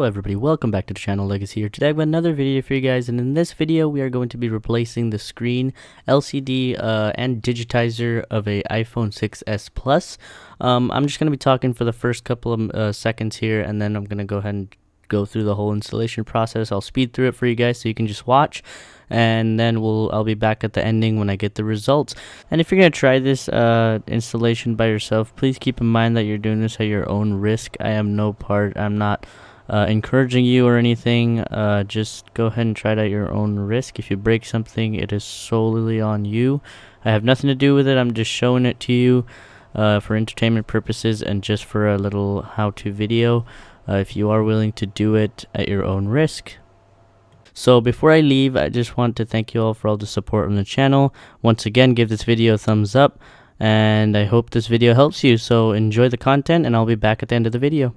everybody, welcome back to the channel. Legacy here. Today I've got another video for you guys, and in this video we are going to be replacing the screen, LCD, and digitizer of a iPhone 6s Plus. I'm just going to be talking for the first couple of seconds here, and then I'm going to go ahead and go through the whole installation process. I'll speed through it for you guys so you can just watch, and then I'll be back at the ending when I get the results. And if you're going to try this installation by yourself, please keep in mind that you're doing this at your own risk. I'm not encouraging you or anything. Just go ahead and try it at your own risk. If you break something, it is solely on you. I have nothing to do with it. I'm just showing it to you for entertainment purposes and just for a little how-to video. If you are willing to do it at your own risk. So before I leave, I just want to thank you all for all the support on the channel. Once again, give this video a thumbs up, and I hope this video helps you. So enjoy the content, and I'll be back at the end of the video.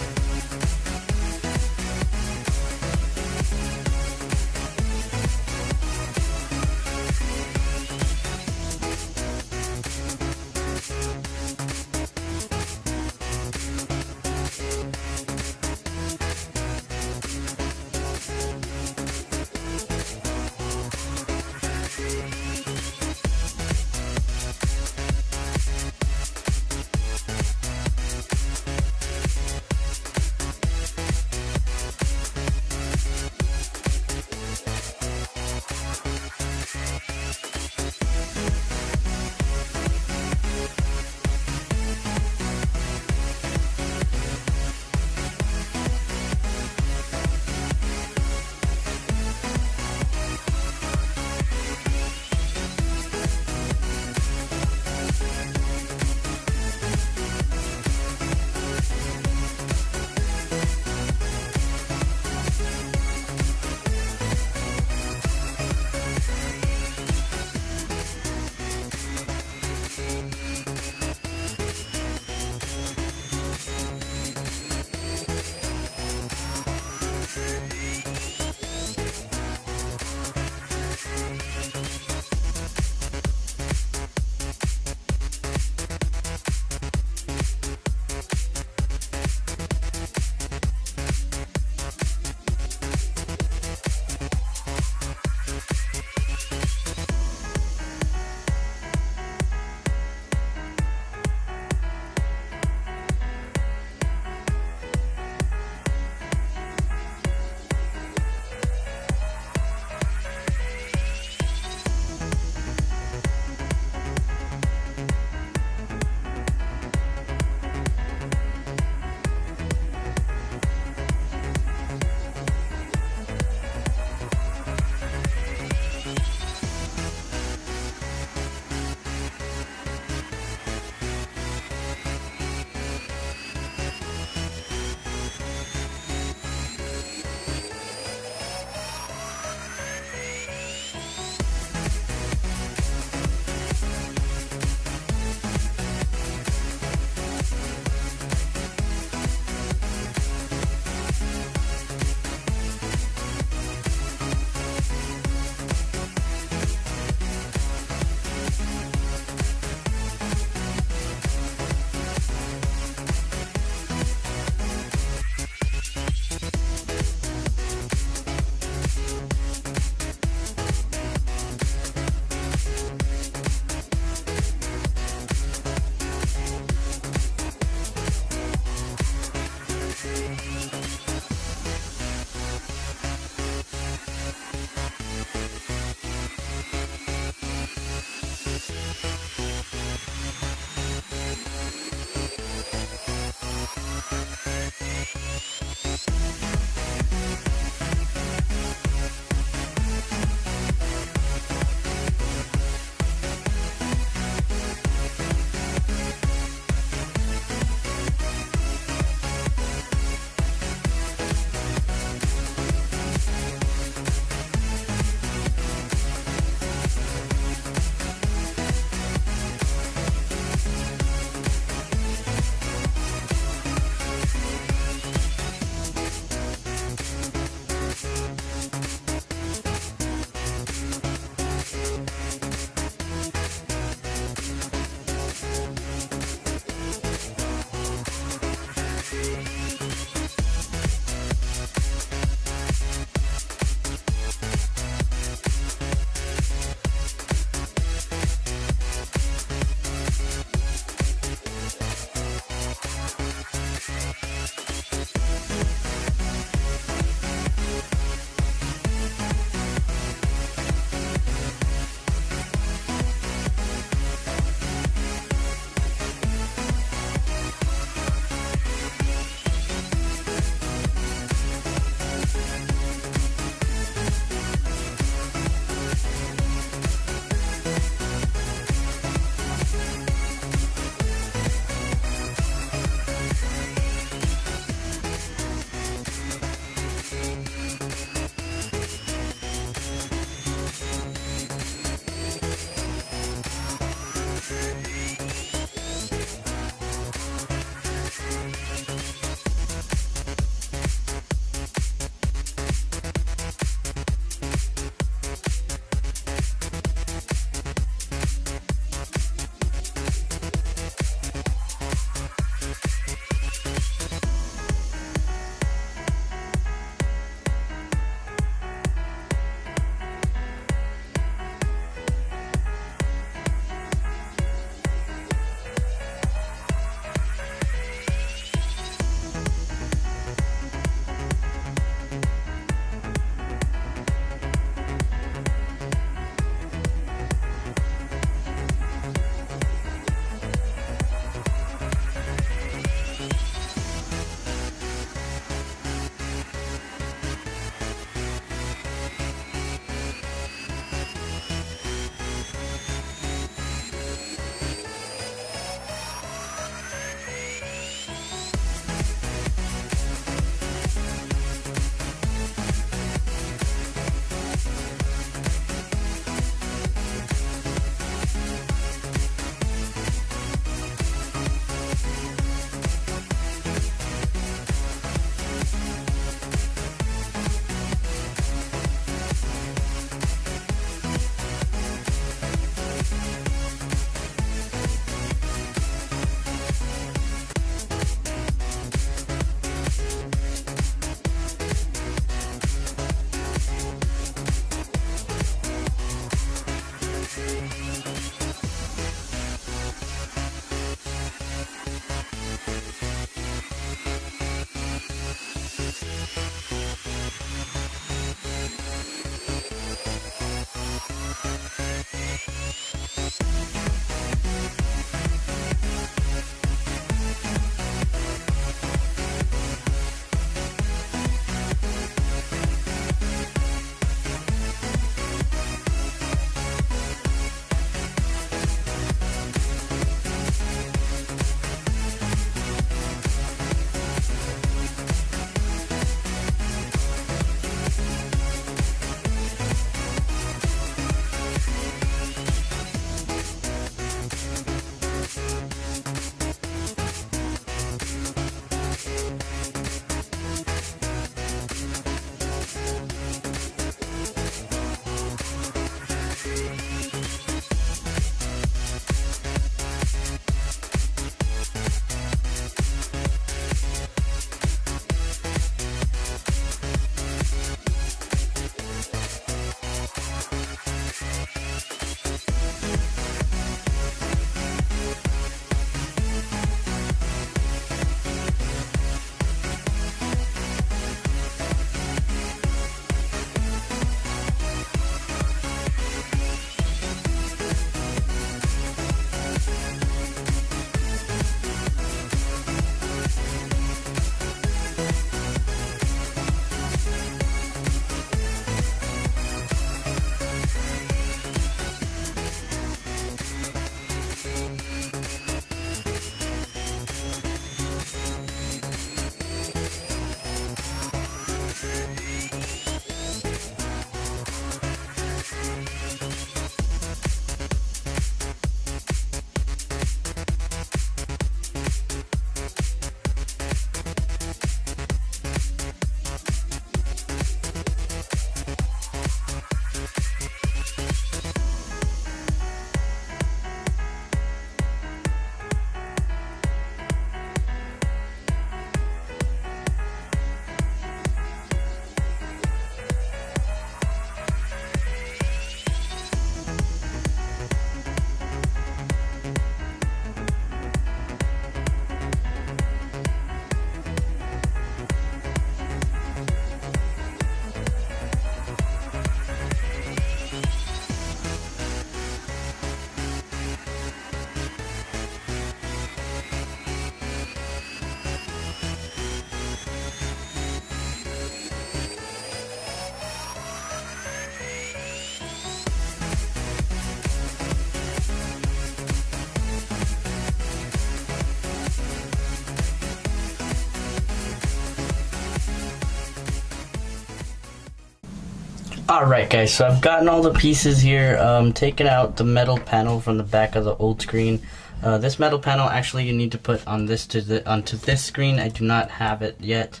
Alright guys, so I've gotten all the pieces here, taken out the metal panel from the back of the old screen. This metal panel actually you need to put on this onto this screen. I do not have it yet.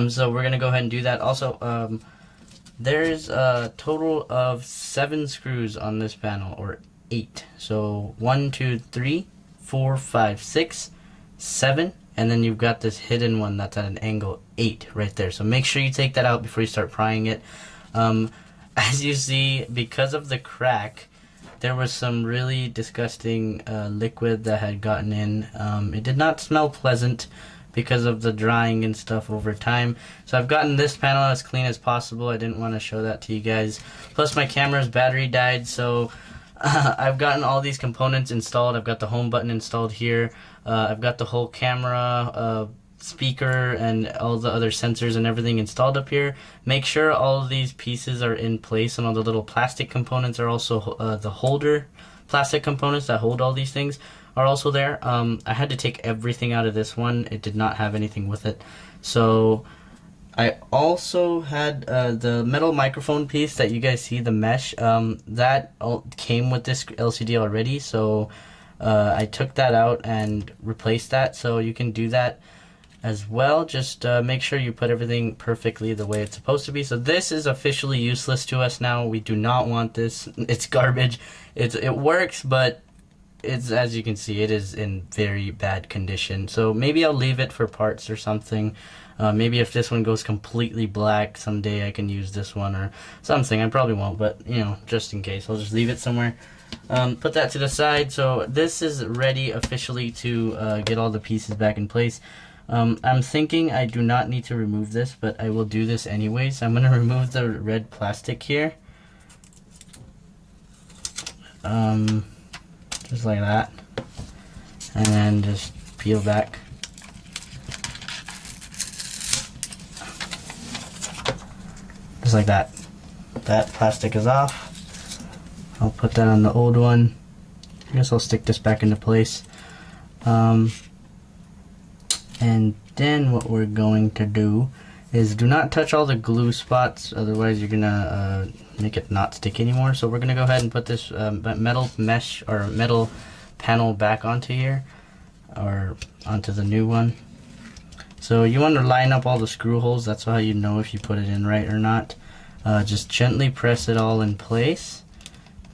So we're gonna go ahead and do that. Also, there's a total of 7 screws on this panel, or 8. So 1, 2, 3, 4, 5, 6, 7, and then you've got this hidden one that's at an angle 8 right there. So make sure you take that out before you start prying it. As you see, because of the crack, there was some really disgusting liquid that had gotten in. It did not smell pleasant because of the drying and stuff over time. So I've gotten this panel as clean as possible. I didn't want to show that to you guys. Plus my camera's battery died, so I've gotten all these components installed. I've got the home button installed here. I've got the whole camera, speaker, and all the other sensors and everything installed up here. Make sure all of these pieces are in place, and all the little plastic components are also the holder plastic components that hold all these things are also there. I had to take everything out of this one. It did not have anything with it. So I also had the metal microphone piece that you guys see, the mesh, that came with this LCD already, so I took that out and replaced that. So you can do that as well. Just make sure you put everything perfectly the way it's supposed to be. So this is officially useless to us now. We do not want this. It's garbage. It works, but it's, as you can see, it is in very bad condition. So maybe I'll leave it for parts or something. Maybe if this one goes completely black someday I can use this one or something. I probably won't, but you know, just in case, I'll just leave it somewhere. Put that to the side. So this is ready officially to get all the pieces back in place. I'm thinking I do not need to remove this, but I will do this anyways. I'm going to remove the red plastic here. Just like that. And then just peel back. Just like that. That plastic is off. I'll put that on the old one. I guess I'll stick this back into place. And then what we're going to do is do not touch all the glue spots, otherwise you're gonna make it not stick anymore. So we're gonna go ahead and put this metal mesh or metal panel back onto here, or onto the new one. So you want to line up all the screw holes. That's how you know if you put it in right or not. Just gently press it all in place,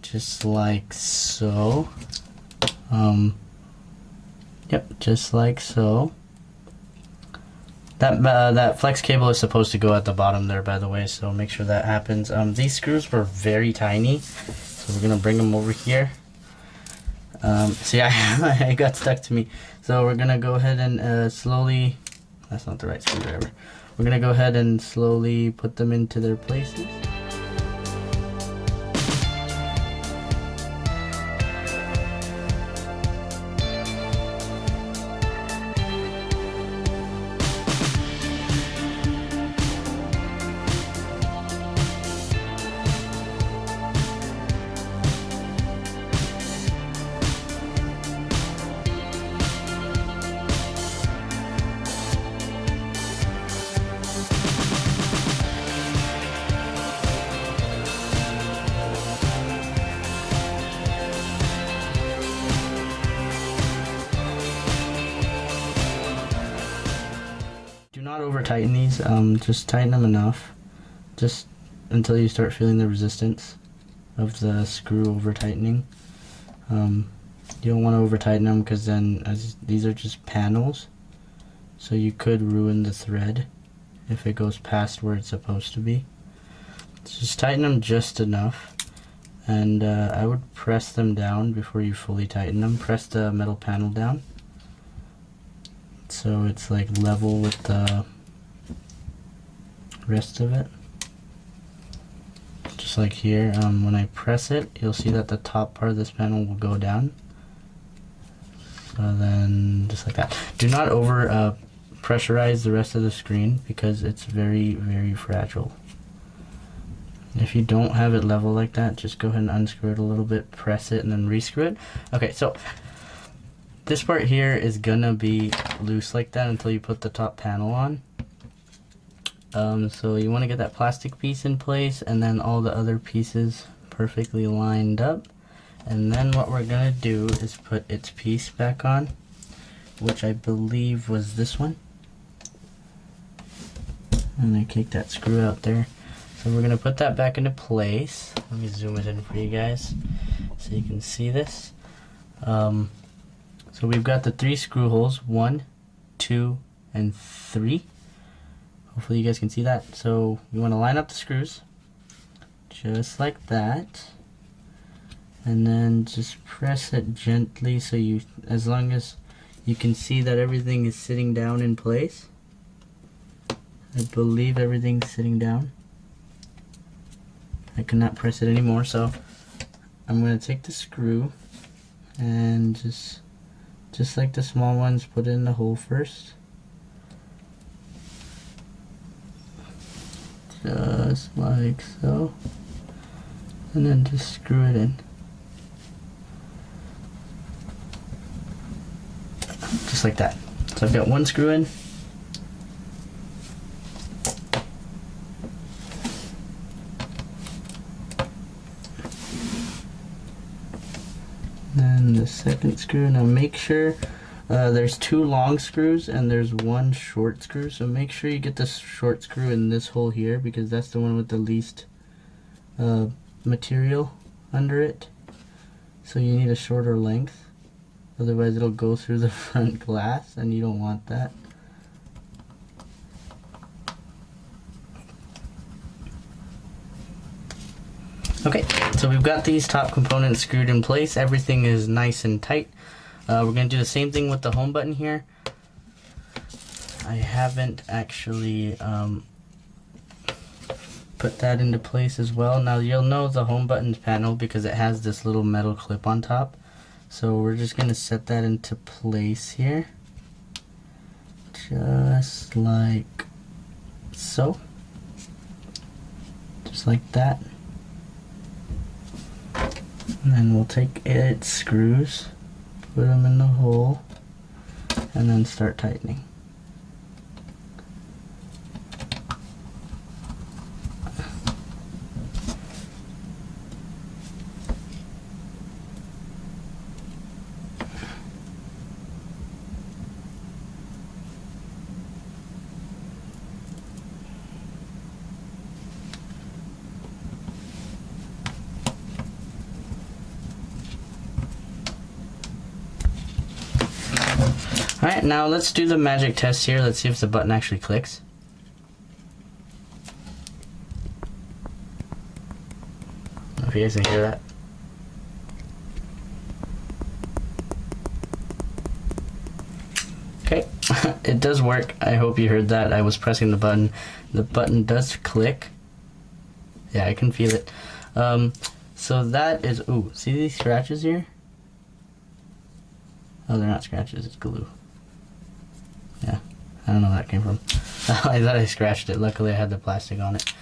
just like so. Yep, just like so. That flex cable is supposed to go at the bottom there, by the way, so make sure that happens. These screws were very tiny, so we're gonna bring them over here. See, I got stuck to me. So we're gonna go ahead and slowly, that's not the right screwdriver. We're gonna go ahead and slowly put them into their places. Do not over tighten these, just tighten them enough, just until you start feeling the resistance of the screw over tightening. You don't want to over tighten them, because then these are just panels, so you could ruin the thread if it goes past where it's supposed to be. So just tighten them just enough, and I would press them down before you fully tighten them. Press the metal panel down so it's like level with the rest of it, just like here. When I press it, you'll see that the top part of this panel will go down. So then just like that. Do not over pressurize the rest of the screen, because it's very, very fragile. If you don't have it level like that, just go ahead and unscrew it a little bit, press it, and then rescrew it. Okay, so this part here is gonna be loose like that until you put the top panel on. So you want to get that plastic piece in place and then all the other pieces perfectly lined up. And then what we're going to do is put its piece back on, which I believe was this one. And I kicked that screw out there. So we're going to put that back into place. Let me zoom it in for you guys so you can see this. So we've got the 3 screw holes, 1, 2, and 3. Hopefully you guys can see that. So you want to line up the screws just like that, and then just press it gently so you, as long as you can see that everything is sitting down in place. I believe everything's sitting down. I cannot press it anymore, so I'm going to take the screw and just like the small ones, put it in the hole first. Just like so. And then just screw it in. Just like that. So I've got one screw in. Then the second screw. Now make sure there's 2 long screws and there's 1 short screw. So make sure you get the short screw in this hole here, because that's the one with the least material under it. So you need a shorter length, otherwise it'll go through the front glass and you don't want that. Okay, so we've got these top components screwed in place. Everything is nice and tight. We're going to do the same thing with the home button here. I haven't actually put that into place as well. Now you'll know the home button's panel because it has this little metal clip on top. So we're just going to set that into place here. Just like so. Just like that. And then we'll take its screws, put them in the hole, and then start tightening. Alright, now let's do the magic test here. Let's see if the button actually clicks. I don't know if you guys can hear that. Okay, it does work. I hope you heard that. I was pressing the button. The button does click. Yeah, I can feel it. So that is, ooh, see these scratches here? Oh, they're not scratches, it's glue. Yeah, I don't know where that came from. I thought I scratched it. Luckily I had the plastic on it.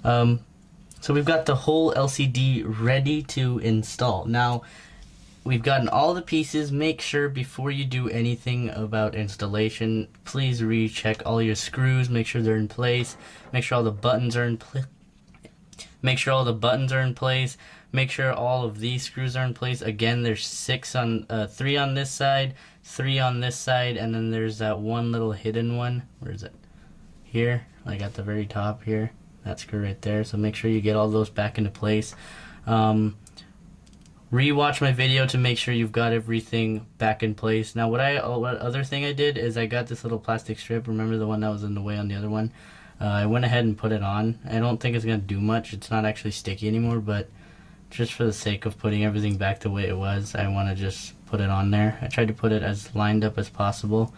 So we've got the whole LCD ready to install. Now, we've gotten all the pieces. Make sure before you do anything about installation, please recheck all your screws, make sure they're in place, make sure all the buttons are in place. Make sure all the buttons are in place. Make sure all of these screws are in place. Again, there's 3 on this side, 3 on this side, and then there's that one little hidden one. Where is it? Here, like at the very top here. That screw right there. So make sure you get all those back into place. Rewatch my video to make sure you've got everything back in place. Now, what other thing I did is I got this little plastic strip. Remember the one that was in the way on the other one? I went ahead and put it on. I don't think it's going to do much. It's not actually sticky anymore, but just for the sake of putting everything back the way it was, I want to just put it on there. I tried to put it as lined up as possible.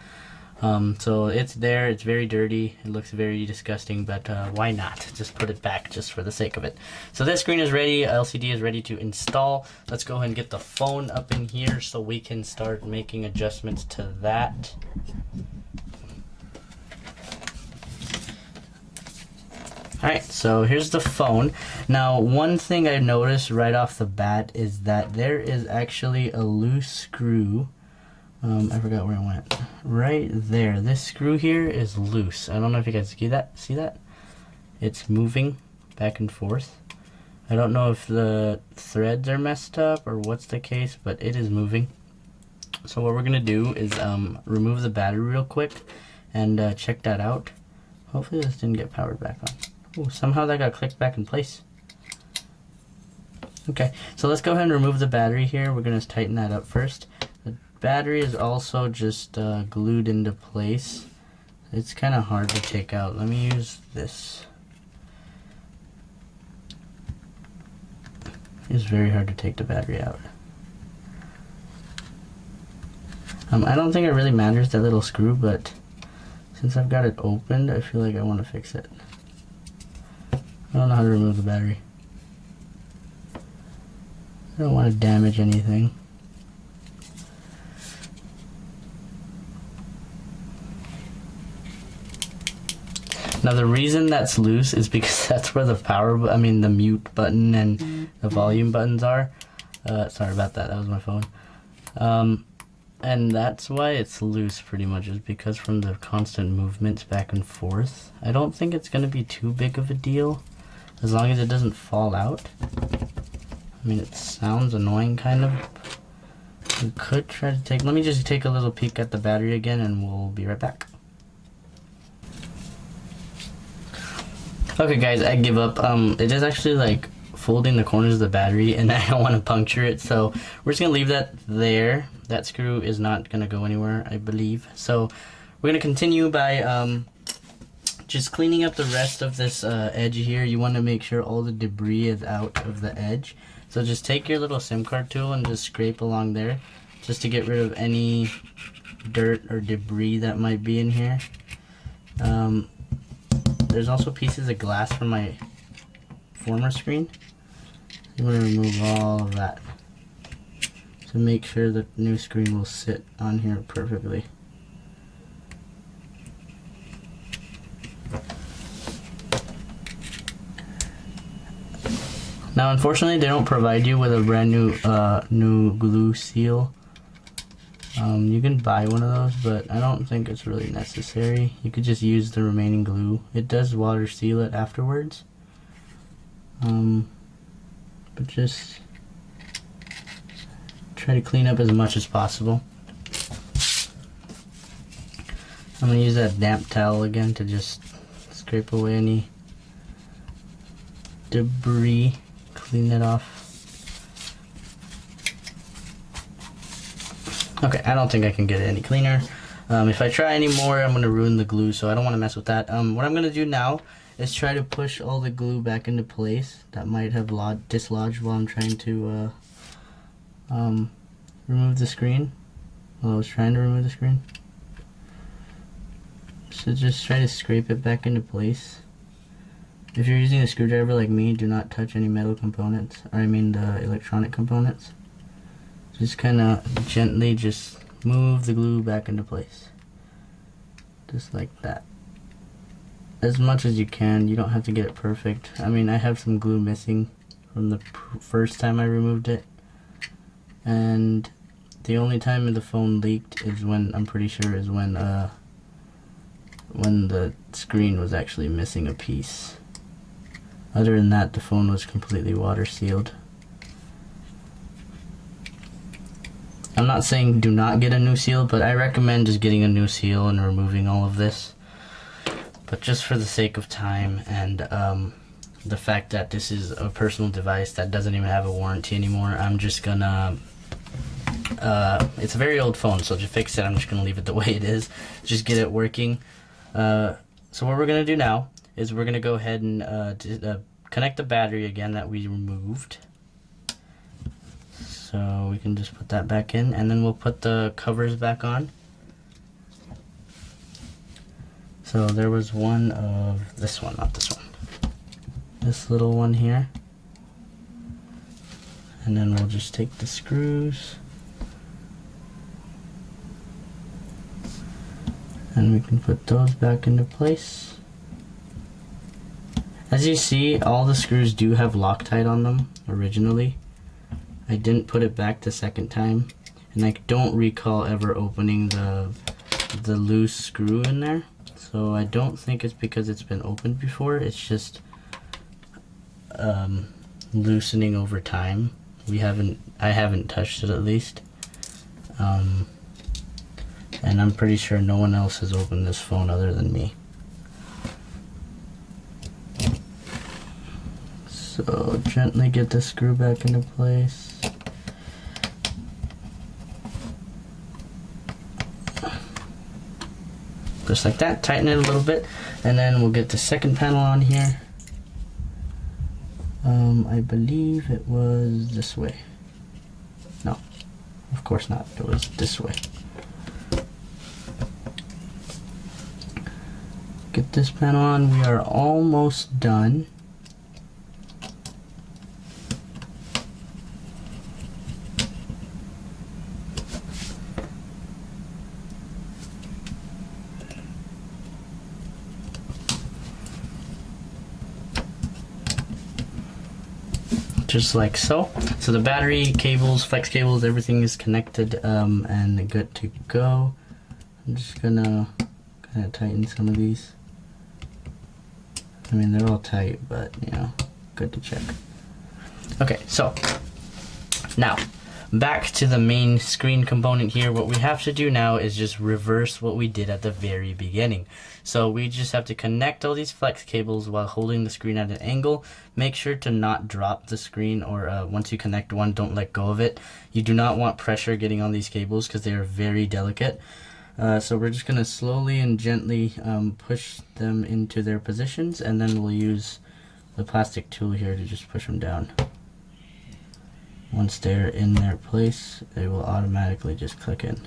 So it's there. It's very dirty. It looks very disgusting, but why not? Just put it back just for the sake of it. So this screen is ready. LCD is ready to install. Let's go ahead and get the phone up in here so we can start making adjustments to that. Alright, so here's the phone. Now, one thing I noticed right off the bat is that there is actually a loose screw. I forgot where it went. Right there. This screw here is loose. I don't know if you guys see that. See that? it's moving back and forth. I don't know if the threads are messed up or what's the case, but it is moving. So what we're gonna do is remove the battery real quick and check that out. Hopefully this didn't get powered back on. Ooh, somehow that got clicked back in place. Okay, so let's go ahead and remove the battery here. We're gonna tighten that up first. The battery is also just glued into place. It's kind of hard to take out. Let me use this. It's very hard to take the battery out. I don't think it really matters, that little screw, but since I've got it opened, I feel like I want to fix it. I don't know how to remove the battery. I don't want to damage anything. Now the reason that's loose is because that's where the the mute button and the volume buttons are. Sorry about that, that was my phone. And that's why it's loose pretty much, is because from the constant movements back and forth. I don't think it's going to be too big of a deal, as long as it doesn't fall out. I mean, it sounds annoying kind of. We could try to let me just take a little peek at the battery again and we'll be right back. Okay guys, I give up. It is actually like folding the corners of the battery and I don't want to puncture it, so we're just gonna leave that there. That screw is not gonna go anywhere, I believe. So we're gonna continue by just cleaning up the rest of this edge here. You want to make sure all the debris is out of the edge. So just take your little SIM card tool and just scrape along there, just to get rid of any dirt or debris that might be in here. There's also pieces of glass from my former screen. You want to remove all of that to make sure that the new screen will sit on here perfectly. Now unfortunately they don't provide you with a brand new new glue seal. You can buy one of those, but I don't think it's really necessary. You could just use the remaining glue. It does water seal it afterwards. But just try to clean up as much as possible. I'm going to use that damp towel again to just scrape away any debris, clean it off. Okay, I don't think I can get it any cleaner. If I try any more, I'm going to ruin the glue, so I don't want to mess with that. What I'm going to do now is try to push all the glue back into place that might have dislodged while I'm trying to remove the screen. While I was trying to remove the screen. So just try to scrape it back into place. If you're using a screwdriver like me, do not touch any metal components, or I mean the electronic components. Just kind of gently just move the glue back into place. Just like that. As much as you can. You don't have to get it perfect. I mean, I have some glue missing from the first time I removed it. And the only time the phone leaked is when, I'm pretty sure, is when the screen was actually missing a piece. Other than that, the phone was completely water sealed. I'm not saying do not get a new seal, but I recommend just getting a new seal and removing all of this. But just for the sake of time and the fact that this is a personal device that doesn't even have a warranty anymore, I'm just gonna, it's a very old phone, so to fix it, I'm just gonna leave it the way it is. Just get it working. So what we're gonna do now is we're gonna go ahead and connect the battery again that we removed. So we can just put that back in, and then we'll put the covers back on. So there was one of this one, not this one. This little one here. And then we'll just take the screws. And we can put those back into place. As you see, all the screws do have Loctite on them originally. I didn't put it back the second time, and I don't recall ever opening the loose screw in there. So I don't think it's because it's been opened before, it's just loosening over time. I haven't touched it at least. And I'm pretty sure no one else has opened this phone other than me. So gently get the screw back into place. Just like that, tighten it a little bit, and then we'll get the second panel on here. I believe it was this way. No, of course not, it was this way. Get this panel on, we are almost done. Just like so. So the battery, cables, flex cables, everything is connected and good to go. I'm just gonna kind of tighten some of these. I mean, they're all tight, but you know, good to check. Okay, so now back to the main screen component here. What we have to do now is just reverse what we did at the very beginning. So we just have to connect all these flex cables while holding the screen at an angle. Make sure to not drop the screen, or once you connect one, don't let go of it. You do not want pressure getting on these cables because they are very delicate. So we're just going to slowly and gently push them into their positions, and then we'll use the plastic tool here to just push them down. Once they're in their place, they will automatically just click in.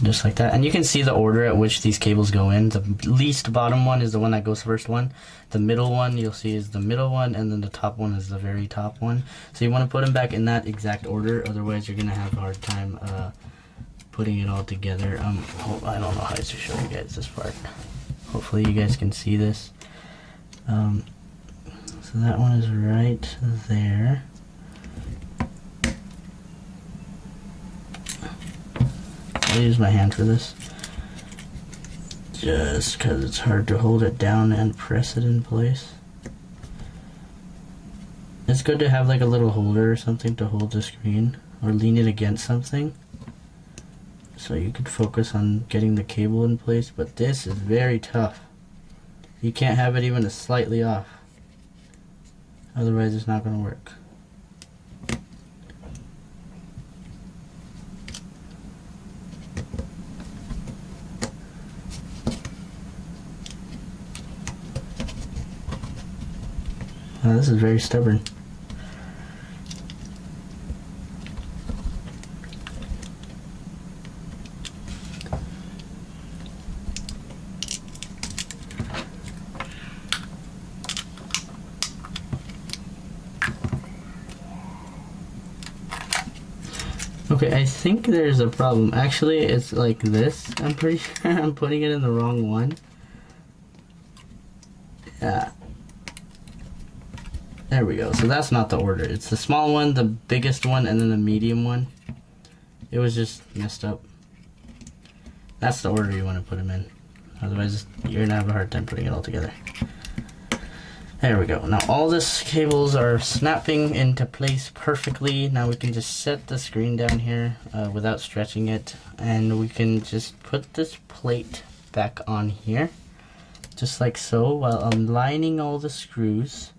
Just like that. And you can see the order at which these cables go in. The least bottom one is the one that goes first one. The middle one you'll see is the middle one, and then the top one is the very top one. So you want to put them back in that exact order, otherwise you're going to have a hard time putting it all together. I don't know how to show you guys this part. Hopefully you guys can see this. So that one is right there. I'll use my hand for this, just because it's hard to hold it down and press it in place. It's good to have like a little holder or something to hold the screen, or lean it against something, so you could focus on getting the cable in place. But this is very tough. You can't have it even slightly off, otherwise it's not going to work. This is very stubborn. Okay, I think there's a problem. Actually, it's like this. I'm pretty sure I'm putting it in the wrong one. Yeah. There we go. So that's not the order. It's the small one, the biggest one, and then the medium one. It was just messed up. That's the order you want to put them in. Otherwise, you're going to have a hard time putting it all together. There we go. Now all these cables are snapping into place perfectly. Now we can just set the screen down here without stretching it. And we can just put this plate back on here. Just like so. While aligning all the screws,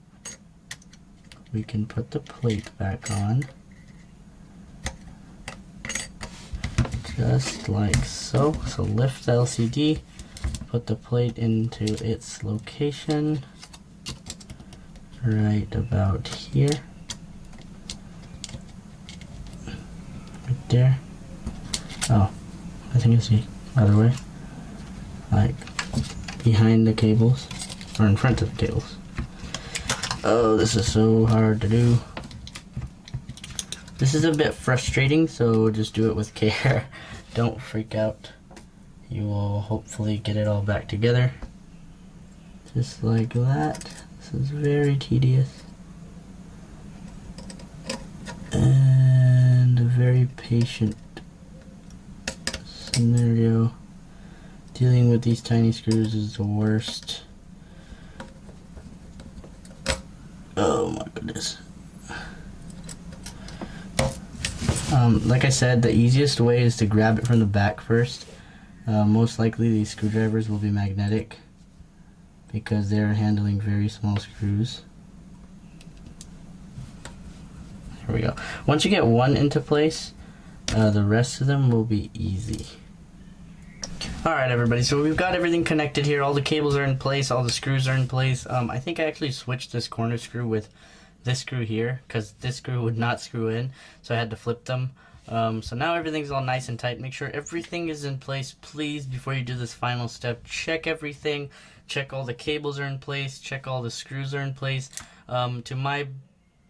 we can put the plate back on, just like so. So lift the LCD, put the plate into its location, right about here, right there. Oh, I think it's the other way, like behind the cables, or in front of the cables. Oh, this is so hard to do. This is a bit frustrating, so just do it with care. Don't freak out. You will hopefully get it all back together. Just like that. This is very tedious. patient scenario. Dealing with these tiny screws is the worst. Oh my goodness. Like I said, the easiest way is to grab it from the back first. Most likely these screwdrivers will be magnetic because they're handling very small screws. Here we go. Once you get one into place, the rest of them will be easy. Alright everybody, so we've got everything connected here. All the cables are in place, all the screws are in place. I think I actually switched this corner screw with this screw here because this screw would not screw in, so I had to flip them. So now everything's all nice and tight. Make sure everything is in place. Please, before you do this final step, check everything. Check all the cables are in place. Check all the screws are in place. To my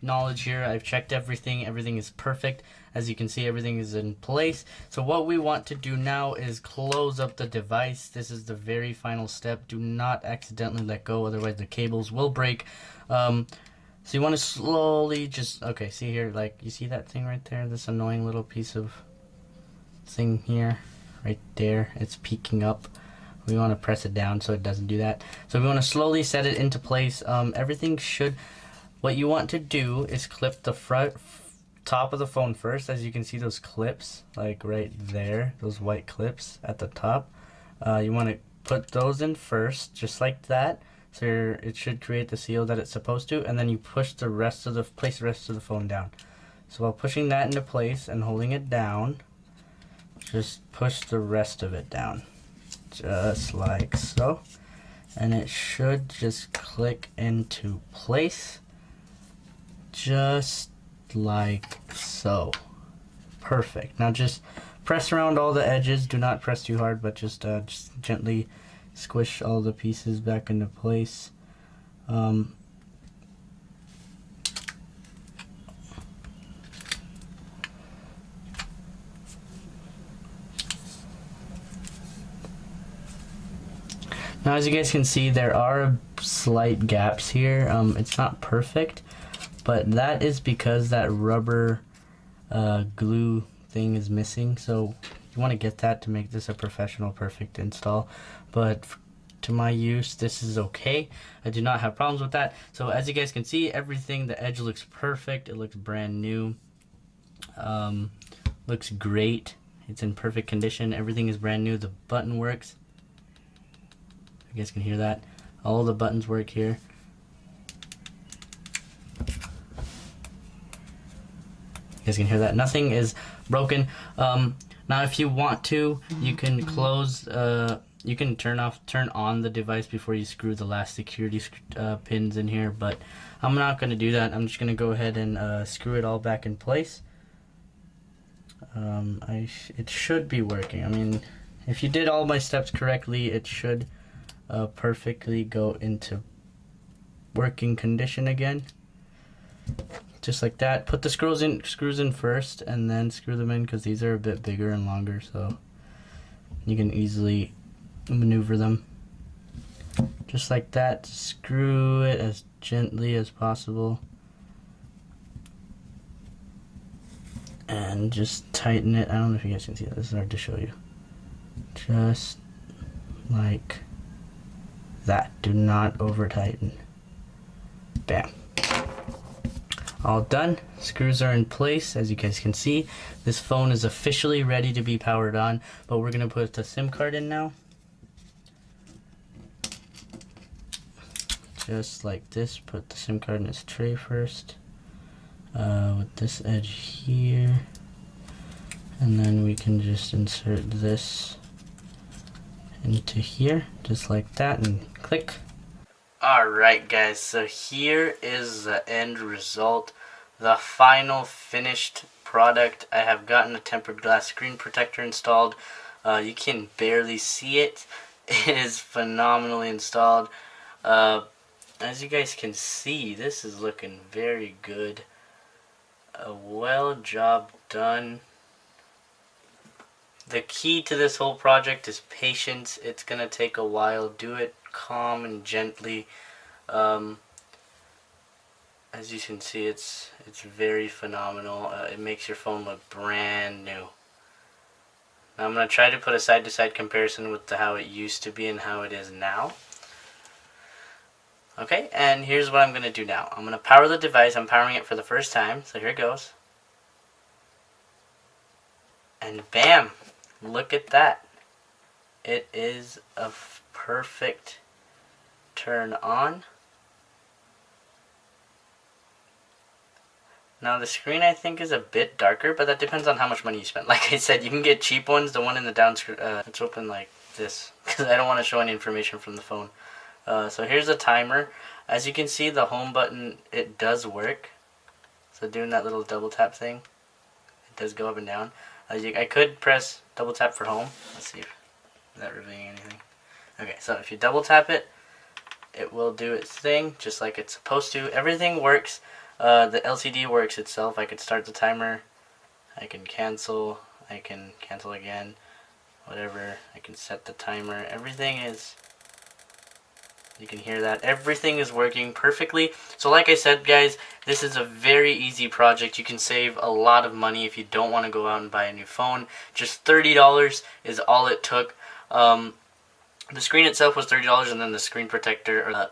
knowledge here, I've checked everything. Everything is perfect. As you can see, everything is in place. So what we want to do now is close up the device. This is the very final step. Do not accidentally let go, otherwise the cables will break. So you want to slowly just, okay, see here, like, you see that thing right there? This annoying little piece of thing here, right there, it's peeking up. We want to press it down so it doesn't do that. So we want to slowly set it into place. Everything should, what you want to do is clip the front top of the phone first. As you can see, those clips, like right there, those white clips at the top. You want to put those in first, just like that. So it should create the seal that it's supposed to, and then you push the rest of the phone down. So while pushing that into place and holding it down, just push the rest of it down, just like so, and it should just click into place, just like so. Perfect. Now just press around all the edges. Do not press too hard, but just gently squish all the pieces back into place. Now as you guys can see, there are slight gaps here. It's not perfect, but that is because that rubber glue thing is missing. So you want to get that to make this a professional perfect install, but to my use this is okay. I do not have problems with that. So as you guys can see, everything, the edge looks perfect. It looks brand new. Looks great. It's in perfect condition. Everything is brand new. The button works. You guys can hear that. All the buttons work here. You guys can hear that. Nothing is broken. Now if you want to, you can close, you can turn on the device before you screw the last security pins in here, but I'm not going to do that. I'm just going to go ahead and screw it all back in place. It should be working. I mean, if you did all my steps correctly, it should perfectly go into working condition again. Just like that. Put the screws in first and then screw them in, because these are a bit bigger and longer, so you can easily maneuver them. Just like that. Screw it as gently as possible and just tighten it. I don't know if you guys can see that. This is hard to show you. Just like that. Do not over tighten. Bam. All done. Screws are in place. As you guys can see, this phone is officially ready to be powered on, but we're going to put the SIM card in now. Just like this. Put the SIM card in its tray first, with this edge here, and then we can just insert this into here, just like that, and click. Alright guys, so here is the end result, the final finished product. I have gotten a tempered glass screen protector installed. You can barely see it. It is phenomenally installed. As you guys can see, this is looking very good. Well job done. The key to this whole project is patience. It's gonna take a while. Do it calm and gently. As you can see, it's very phenomenal. It makes your phone look brand new. Now I'm going to try to put a side-to-side comparison with how it used to be and how it is now. Okay, and here's what I'm going to do now. I'm going to power the device. I'm powering it for the first time, so here it goes. And bam! Look at that. It is a perfect turn on. Now the screen I think is a bit darker, but that depends on how much money you spend. Like I said, you can get cheap ones. The one in the down screen, it's open like this because I don't want to show any information from the phone. So here's a timer. As you can see, the home button, it does work. So doing that little double tap thing, it does go up and down. I could press double tap for home. Let's see if that revealing anything. Okay, so if you double tap it, it will do its thing just like it's supposed to. Everything works. The LCD works itself. I could start the timer. I can cancel again. Whatever. I can set the timer. Everything is... You can hear that. Everything is working perfectly. So like I said, guys, this is a very easy project. You can save a lot of money if you don't want to go out and buy a new phone. Just $30 is all it took. The screen itself was $30, and then the screen protector...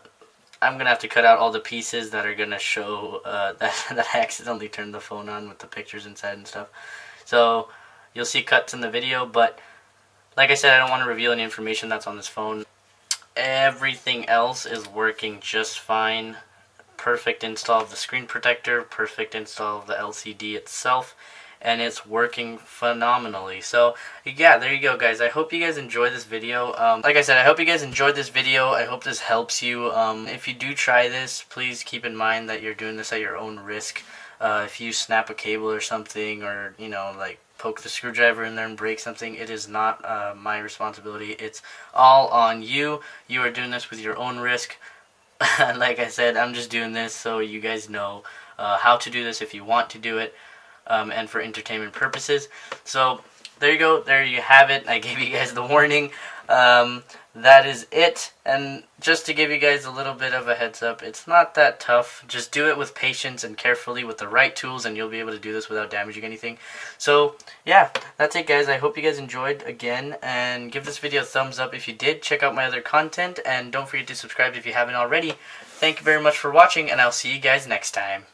I'm going to have to cut out all the pieces that are going to show that I accidentally turned the phone on with the pictures inside and stuff. So you'll see cuts in the video, but like I said, I don't want to reveal any information that's on this phone. Everything else is working just fine. Perfect install of the screen protector, perfect install of the LCD itself, and it's working phenomenally. So yeah, there you go, guys. I hope you guys enjoy this video. Like I said, I hope you guys enjoyed this video. I hope this helps you. If you do try this, please keep in mind that you're doing this at your own risk. If you snap a cable or something, or like poke the screwdriver in there and break something, it is not my responsibility. It's all on you. You are doing this with your own risk. Like I said, I'm just doing this so you guys know how to do this if you want to do it. And for entertainment purposes. So there you go, there you have it. I gave you guys the warning. That is it. And just to give you guys a little bit of a heads up, it's not that tough. Just do it with patience and carefully with the right tools, and you'll be able to do this without damaging anything. So yeah, that's it, guys. I hope you guys enjoyed again, and give this video a thumbs up if you did. Check out my other content, and don't forget to subscribe if you haven't already. Thank you very much for watching, and I'll see you guys next time.